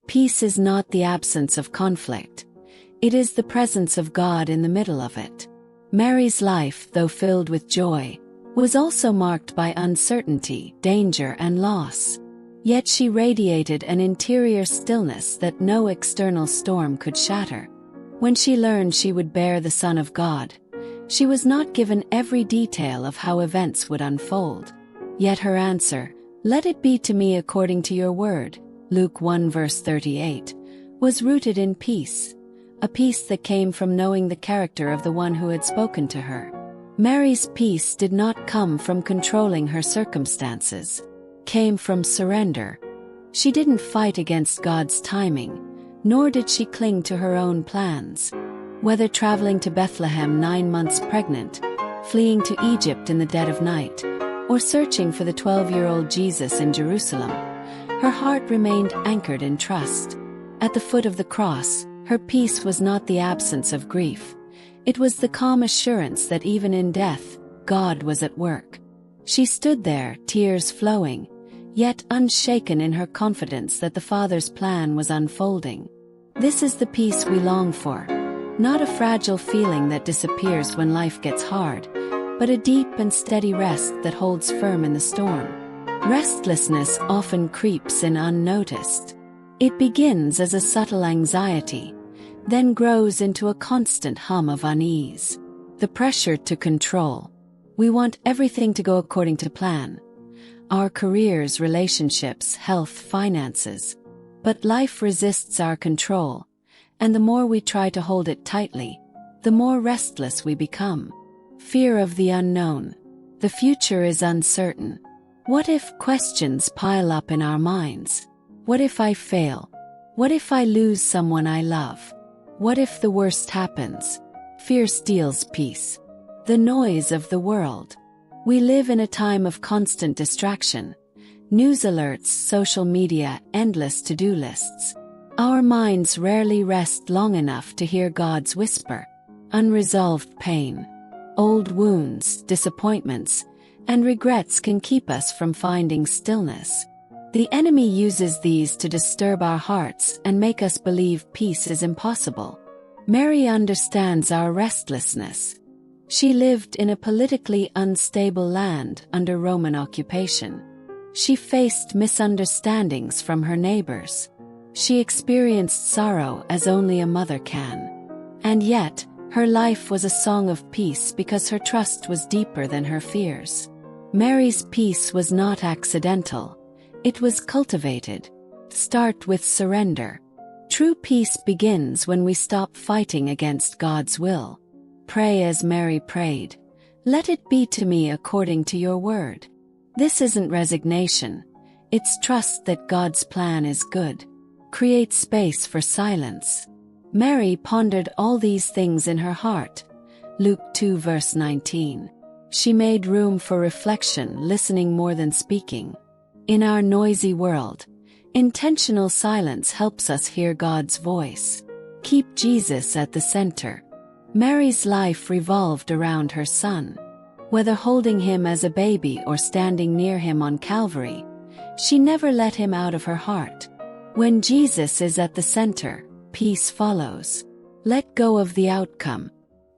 Peace is not the absence of conflict. It is the presence of God in the middle of it. Mary's life, though filled with joy, was also marked by uncertainty, danger, and loss. Yet she radiated an interior stillness that no external storm could shatter. When she learned she would bear the Son of God, she was not given every detail of how events would unfold. Yet her answer, "Let it be to me according to your word," Luke 1 verse 38, was rooted in peace, a peace that came from knowing the character of the one who had spoken to her. Mary's peace did not come from controlling her circumstances, came from surrender. She didn't fight against God's timing, nor did she cling to her own plans. Whether traveling to Bethlehem 9 months pregnant, fleeing to Egypt in the dead of night, or searching for the 12-year-old Jesus in Jerusalem, her heart remained anchored in trust. At the foot of the cross, her peace was not the absence of grief. It was the calm assurance that even in death, God was at work. She stood there, tears flowing, yet unshaken in her confidence that the Father's plan was unfolding. This is the peace we long for. Not a fragile feeling that disappears when life gets hard, but a deep and steady rest that holds firm in the storm. Restlessness often creeps in unnoticed. It begins as a subtle anxiety, then grows into a constant hum of unease. The pressure to control. We want everything to go according to plan. Our careers, relationships, health, finances. But life resists our control, and the more we try to hold it tightly, the more restless we become. Fear of the unknown. The future is uncertain. What if questions pile up in our minds? What if I fail? What if I lose someone I love? What if the worst happens? Fear steals peace. The noise of the world. We live in a time of constant distraction. News alerts, social media, endless to-do lists. Our minds rarely rest long enough to hear God's whisper. Unresolved pain, old wounds, disappointments, and regrets can keep us from finding stillness. The enemy uses these to disturb our hearts and make us believe peace is impossible. Mary understands our restlessness. She lived in a politically unstable land under Roman occupation. She faced misunderstandings from her neighbors. She experienced sorrow as only a mother can. And yet, her life was a song of peace because her trust was deeper than her fears. Mary's peace was not accidental. It was cultivated. Start with surrender. True peace begins when we stop fighting against God's will. Pray as Mary prayed. Let it be to me according to your word. This isn't resignation. It's trust that God's plan is good. Create space for silence. Mary pondered all these things in her heart. Luke 2 verse 19. She made room for reflection, listening more than speaking. In our noisy world, intentional silence helps us hear God's voice. Keep Jesus at the center. Mary's life revolved around her Son. Whether holding him as a baby or standing near him on Calvary, she never let him out of her heart. When Jesus is at the center, peace follows. Let go of the outcome.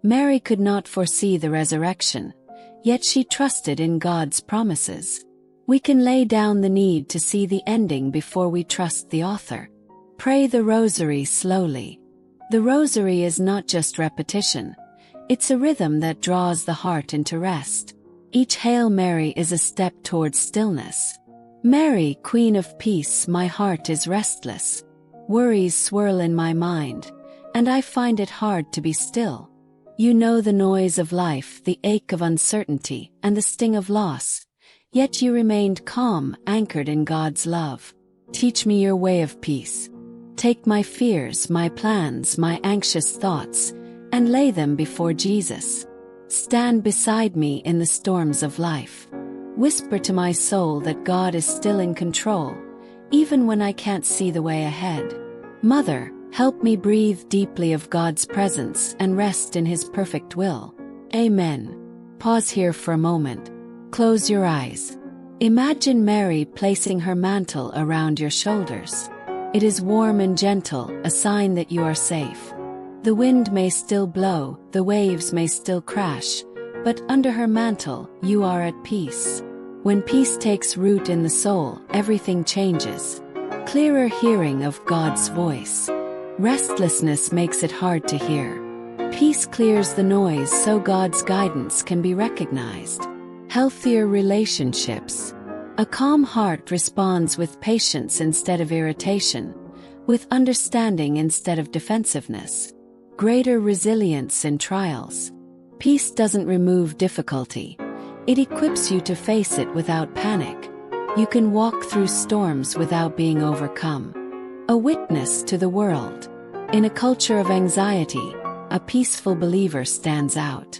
Mary could not foresee the resurrection, yet she trusted in God's promises. We can lay down the need to see the ending before we trust the author. Pray the Rosary slowly. The Rosary is not just repetition. It's a rhythm that draws the heart into rest. Each Hail Mary is a step towards stillness. Mary, Queen of Peace, my heart is restless. Worries swirl in my mind, and I find it hard to be still. You know the noise of life, the ache of uncertainty, and the sting of loss. Yet you remained calm, anchored in God's love. Teach me your way of peace. Take my fears, my plans, my anxious thoughts, and lay them before Jesus. Stand beside me in the storms of life. Whisper to my soul that God is still in control, even when I can't see the way ahead. Mother, help me breathe deeply of God's presence and rest in His perfect will. Amen. Pause here for a moment. Close your eyes. Imagine Mary placing her mantle around your shoulders. It is warm and gentle, a sign that you are safe. The wind may still blow, the waves may still crash, but under her mantle, you are at peace. When peace takes root in the soul, everything changes. Clearer hearing of God's voice. Restlessness makes it hard to hear. Peace clears the noise so God's guidance can be recognized. Healthier relationships. A calm heart responds with patience instead of irritation, with understanding instead of defensiveness. Greater resilience in trials. Peace doesn't remove difficulty. It equips you to face it without panic. You can walk through storms without being overcome. A witness to the world. In a culture of anxiety, a peaceful believer stands out.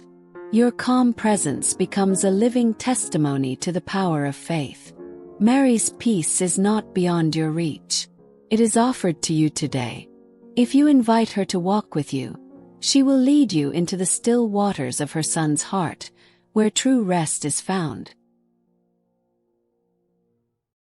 Your calm presence becomes a living testimony to the power of faith. Mary's peace is not beyond your reach. It is offered to you today. If you invite her to walk with you, she will lead you into the still waters of her Son's heart, where true rest is found.